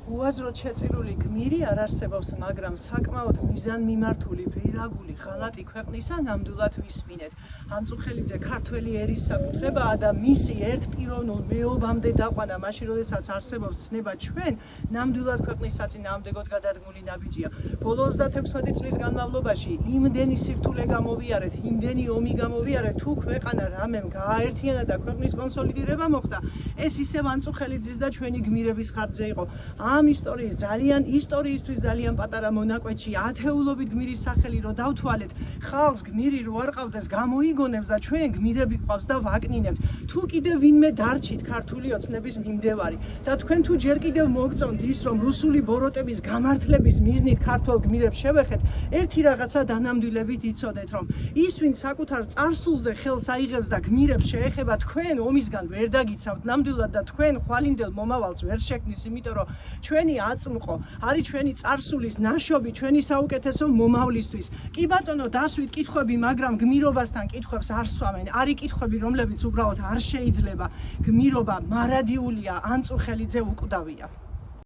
უაზროდ შეწირული გმირი არ არსებობს, მაგრამ საკმაოდ მიზანმიმართული, ვერაგული, ღალატი ქვეყნისა ნამდვილად ვისმინეთ. ანწუხელიძე ქართველი ერის საკუთრებაა და მისი ერთპიროვნულ მეობამდე დაყვანა, მაშინ როდესაც არსებობს ცნება ჩვენ, ნამდვილად ქვეყნის საწინააღმდეგოდ გადადგმული ნაბიჯია. ბოლო 36 წლის განმავლობაში იმდენი სირთულე გამოვიარეთ, იმდენი ომი გამოვიარეთ, თუ ქვეყანა რამემ გააერთიანა და ქვეყნის კონსოლიდირება მოხდა, ეს ისევ ანწუხელიძის და ჩვენი გმირების ხარჯზე იყო. ამ ისტორიისთვის ძალიან პატარა მონაკვეთში ათეულობით გმირის სახელი რო დავთვალეთ, ხალხს გმირი რო არ ყავდეს გამოიგონებს და ჩვენ გმირები ყავს და ვაკნინებთ. თუ კიდევ ვინმე დარჩით ქართული ოცნების მიმდევარი და თქვენ თუ ჯერ კიდევ მოგწონთ ის რომ რუსული ბოროტების გამართლების მიზნით ქართველ გმირებს შევეხეთ, ერთი რაღაცა დანამდვილებით იცოდეთ, რომ ის ვინ საკუთარ წარსულზე ხელს აიღებს და გმირებს შეეხება, თქვენ ომისგან ვერ დაგიცავთ ნამდვილად და თქვენ ხვალინდელ მომავალს ვერ შექმნის, იმიტომ რომ ჩვენი აწმყო არის ჩვენი წარსულის ნაშობი, ჩვენი საუკეთესო მომავლისთვის. კი ბატონო, დასვით კითხვები, მაგრამ გმირობასთან კითხვებს არ სვამენ. არის კითხვები, რომლებიც უბრალოდ არ შეიძლება. გმირობა მარადიულია, ანწუხელიძე უკვდავია.